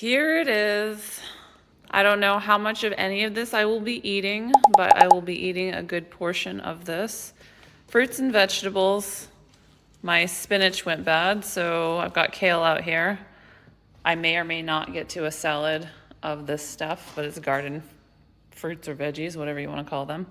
Here it is. I don't know how much of any of this I will be eating, but I will be eating a good portion of this. Fruits and vegetables. My spinach went bad, so I've got kale out here. I may or may not get to a salad of this stuff, but it's garden fruits or veggies, whatever you want to call them.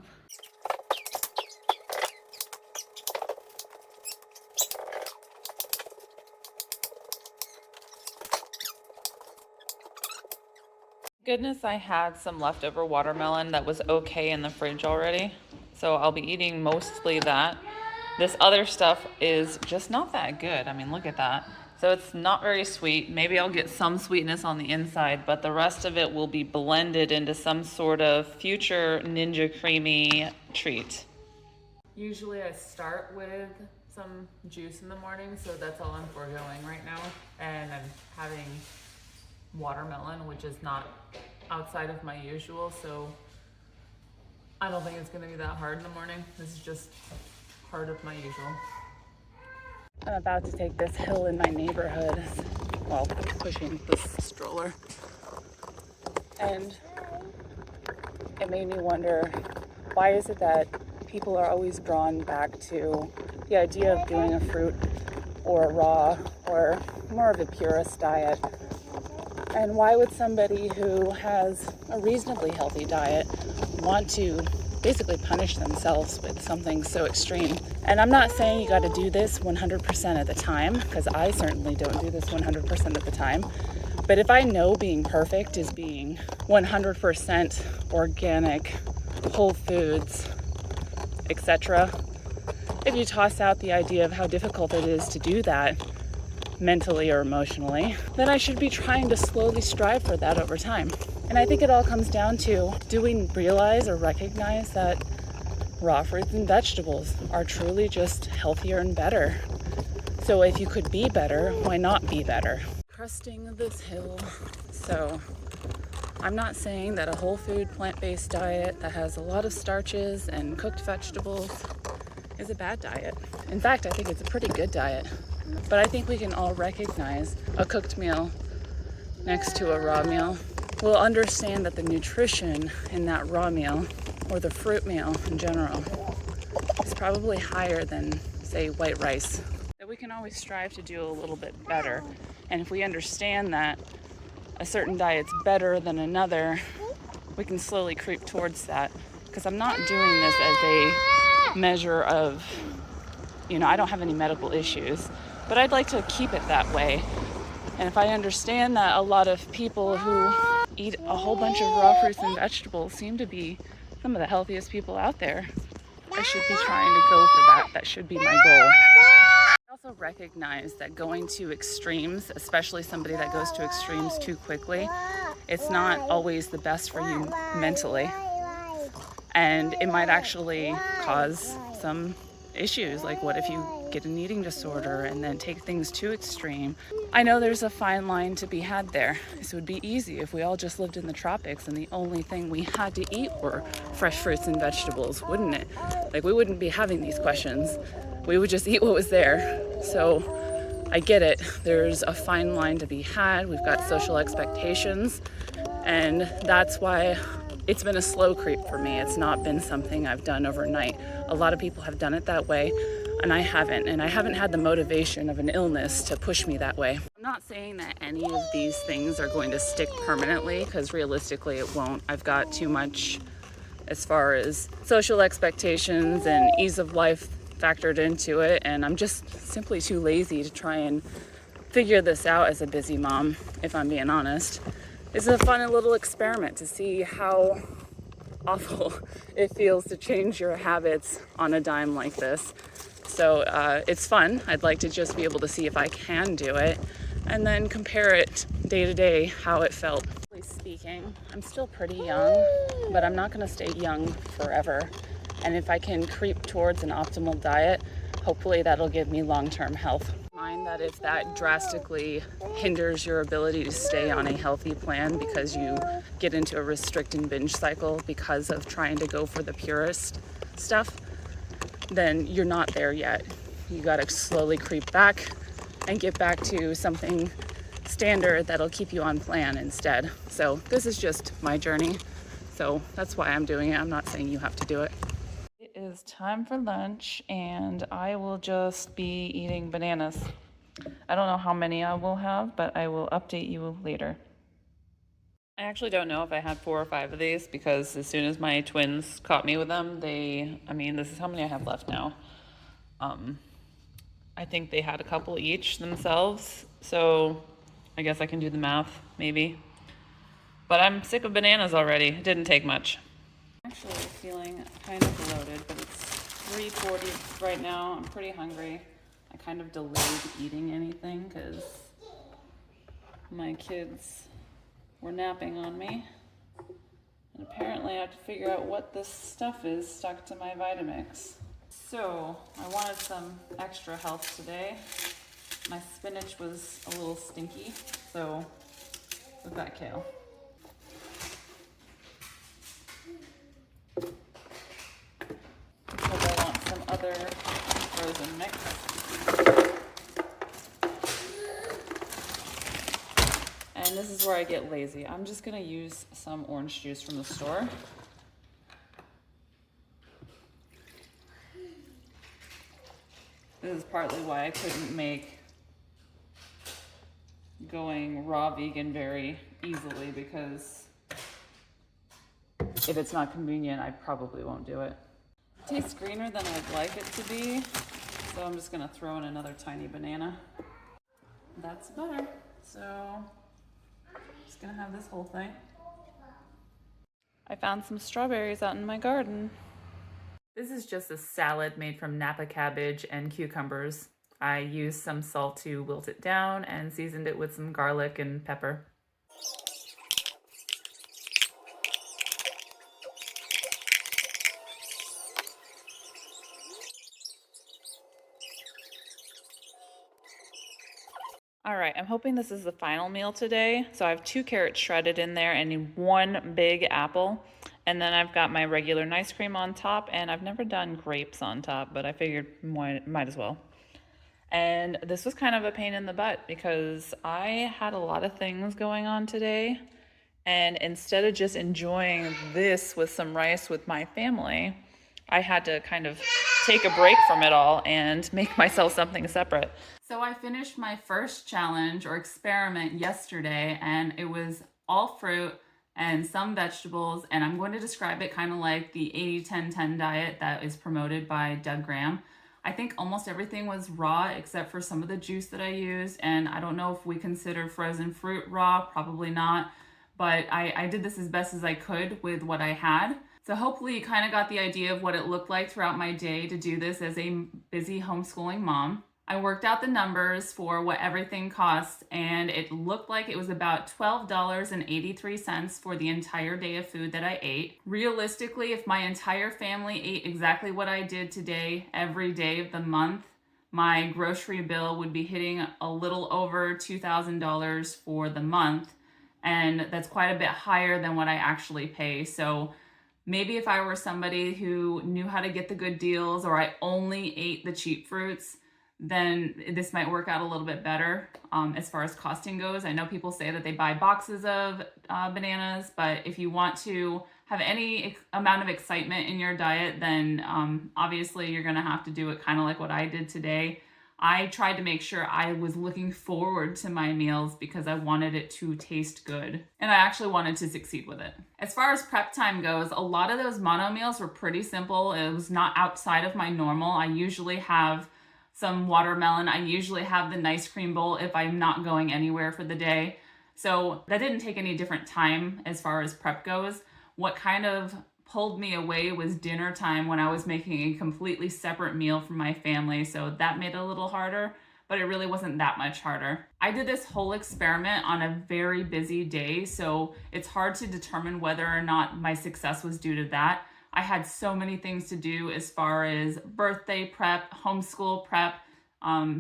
Goodness, I had some leftover watermelon that was okay in the fridge already. So I'll be eating mostly that. This other stuff is just not that good. I mean, look at that. So it's not very sweet. Maybe I'll get some sweetness on the inside, but the rest of it will be blended into some sort of future Ninja Creamy treat. Usually I start with some juice in the morning, so that's all I'm foregoing right now. And I'm having watermelon, which is not outside of my usual, so I don't think it's gonna be that hard in the morning. This is just part of my usual. I'm about to take this hill in my neighborhood while pushing this stroller, and it made me wonder, why is it that people are always drawn back to the idea of doing a fruit or a raw or more of a purist diet? And why would somebody who has a reasonably healthy diet want to basically punish themselves with something so extreme? And I'm not saying you got to do this 100% of the time, because I certainly don't do this 100% of the time. But if I know being perfect is being 100% organic, whole foods, etc., if you toss out the idea of how difficult it is to do that, mentally or emotionally, then I should be trying to slowly strive for that over time. And I think it all comes down to, do we realize or recognize that raw fruits and vegetables are truly just healthier and better? So if you could be better, why not be better? Cresting this hill. So I'm not saying that a whole food plant-based diet that has a lot of starches and cooked vegetables is a bad diet. In fact, I think it's a pretty good diet. But I think we can all recognize a cooked meal next to a raw meal. We'll understand that the nutrition in that raw meal, or the fruit meal in general, is probably higher than, say, white rice. That we can always strive to do a little bit better. And if we understand that a certain diet's better than another, we can slowly creep towards that. Because I'm not doing this as a measure of, I don't have any medical issues, but I'd like to keep it that way. And if I understand that a lot of people who eat a whole bunch of raw fruits and vegetables seem to be some of the healthiest people out there, I should be trying to go for that. That should be my goal. I also recognize that going to extremes, especially somebody that goes to extremes too quickly, it's not always the best for you mentally. And it might actually cause some issues, like what if you get an eating disorder and then take things too extreme? I know there's a fine line to be had there. This would be easy if we all just lived in the tropics and the only thing we had to eat were fresh fruits and vegetables, wouldn't it? Like, we wouldn't be having these questions. We would just eat what was there. So I get it. There's a fine line to be had. We've got social expectations, and that's why it's been a slow creep for me. It's not been something I've done overnight. A lot of people have done it that way, and I haven't. And I haven't had the motivation of an illness to push me that way. I'm not saying that any of these things are going to stick permanently, because realistically it won't. I've got too much as far as social expectations and ease of life factored into it, and I'm just simply too lazy to try and figure this out as a busy mom, if I'm being honest. It's a fun little experiment to see how awful it feels to change your habits on a dime like this. So it's fun. I'd like to just be able to see if I can do it and then compare it day to day how it felt. Speaking, I'm still pretty young, but I'm not going to stay young forever. And if I can creep towards an optimal diet, hopefully that'll give me long-term health. Mind that if that drastically hinders your ability to stay on a healthy plan because you get into a restrict and binge cycle because of trying to go for the purest stuff, then you're not there yet. You got to slowly creep back and get back to something standard that'll keep you on plan instead. So this is just my journey. So that's why I'm doing it. I'm not saying you have to do it. It is time for lunch and I will just be eating bananas. I don't know how many I will have, but I will update you later. I actually don't know if I had 4 or 5 of these because as soon as my twins caught me with them, this is how many I have left now. I think they had a couple each themselves, so I guess I can do the math, maybe. But I'm sick of bananas already. It didn't take much. I'm actually feeling kind of bloated, but it's 3:40 right now. I'm pretty hungry. I kind of delayed eating anything because my kids were napping on me. And apparently I have to figure out what this stuff is stuck to my Vitamix. So I wanted some extra health today. My spinach was a little stinky, so we've got kale. Because I want some other frozen mix. And this is where I get lazy. I'm just gonna use some orange juice from the store. This is partly why I couldn't make going raw vegan very easily, because if it's not convenient, I probably won't do it. It tastes greener than I'd like it to be, so I'm just gonna throw in another tiny banana. That's better. So I'm just gonna have this whole thing. I found some strawberries out in my garden. This is just a salad made from Napa cabbage and cucumbers. I used some salt to wilt it down and seasoned it with some garlic and pepper. All right, I'm hoping this is the final meal today. So I have 2 carrots shredded in there and 1 big apple. And then I've got my regular nice cream on top, and I've never done grapes on top, but I figured might as well. And this was kind of a pain in the butt because I had a lot of things going on today. And instead of just enjoying this with some rice with my family, I had to kind of take a break from it all and make myself something separate. So I finished my first challenge or experiment yesterday, and it was all fruit and some vegetables, and I'm going to describe it kind of like the 80-10-10 diet that is promoted by Doug Graham. I think almost everything was raw except for some of the juice that I used, and I don't know if we consider frozen fruit raw, probably not, but I did this as best as I could with what I had. So hopefully you kind of got the idea of what it looked like throughout my day to do this as a busy homeschooling mom. I worked out the numbers for what everything cost, and it looked like it was about $12.83 for the entire day of food that I ate. Realistically, if my entire family ate exactly what I did today, every day of the month, my grocery bill would be hitting a little over $2,000 for the month, and that's quite a bit higher than what I actually pay. So maybe if I were somebody who knew how to get the good deals, or I only ate the cheap fruits, then this might work out a little bit better as far as costing goes. I know people say that they buy boxes of bananas, but if you want to have any amount of excitement in your diet, then obviously you're gonna have to do it kind of like what I did today. I tried to make sure I was looking forward to my meals because I wanted it to taste good, and I actually wanted to succeed with it. As far as prep time goes, a lot of those mono meals were pretty simple. It was not outside of my normal. I usually have some watermelon. I usually have the nice cream bowl if I'm not going anywhere for the day. So that didn't take any different time as far as prep goes. What kind of pulled me away was dinner time when I was making a completely separate meal for my family. So that made it a little harder, but it really wasn't that much harder. I did this whole experiment on a very busy day, so it's hard to determine whether or not my success was due to that. I had so many things to do as far as birthday prep, homeschool prep,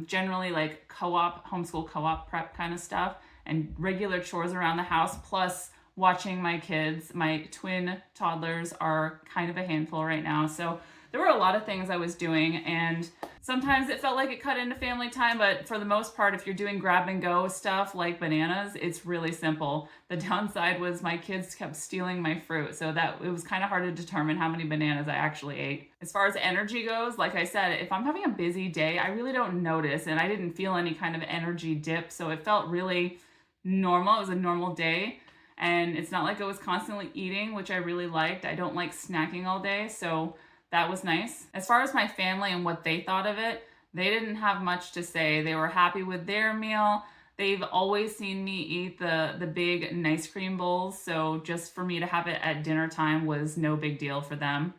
generally like homeschool co-op prep kind of stuff, and regular chores around the house, plus watching my kids. My twin toddlers are kind of a handful right now. So there were a lot of things I was doing, and sometimes it felt like it cut into family time, but for the most part, if you're doing grab and go stuff like bananas, it's really simple. The downside was my kids kept stealing my fruit, so that it was kind of hard to determine how many bananas I actually ate. As far as energy goes, like I said, if I'm having a busy day, I really don't notice, and I didn't feel any kind of energy dip, so it felt really normal. It was a normal day. And it's not like I was constantly eating, which I really liked. I don't like snacking all day, so that was nice. As far as my family and what they thought of it, they didn't have much to say. They were happy with their meal. They've always seen me eat the big ice cream bowls, so just for me to have it at dinner time was no big deal for them.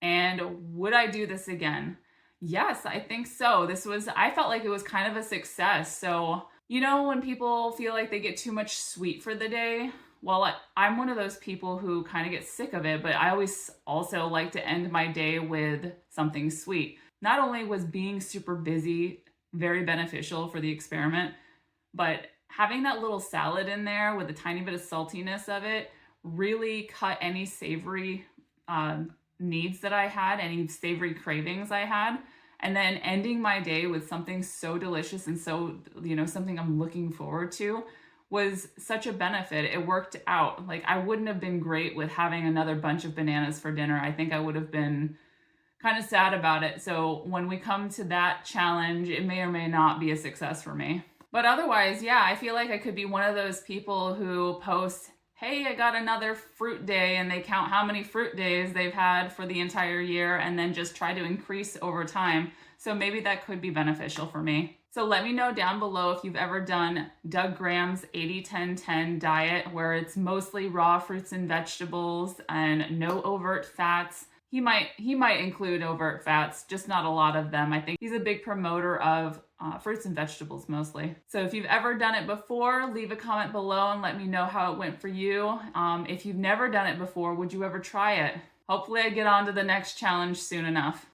And would I do this again? Yes, I think so. I felt like it was kind of a success. So, you know, when people feel like they get too much sweet for the day, well, I'm one of those people who kind of get sick of it, but I always also like to end my day with something sweet. Not only was being super busy very beneficial for the experiment, but having that little salad in there with a tiny bit of saltiness of it really cut any savory needs that I had, any savory cravings I had. And then ending my day with something so delicious and so, you know, something I'm looking forward to was such a benefit. It worked out. Like, I wouldn't have been great with having another bunch of bananas for dinner. I think I would have been kind of sad about it. So when we come to that challenge, it may or may not be a success for me. But otherwise, yeah, I feel like I could be one of those people who post, hey, I got another fruit day, and they count how many fruit days they've had for the entire year and then just try to increase over time. So maybe that could be beneficial for me. So let me know down below if you've ever done Doug Graham's 80-10-10 diet, where it's mostly raw fruits and vegetables and no overt fats. He might include overt fats, just not a lot of them. I think he's a big promoter of fruits and vegetables mostly. So if you've ever done it before, leave a comment below and let me know how it went for you. If you've never done it before, would you ever try it? Hopefully I get on to the next challenge soon enough.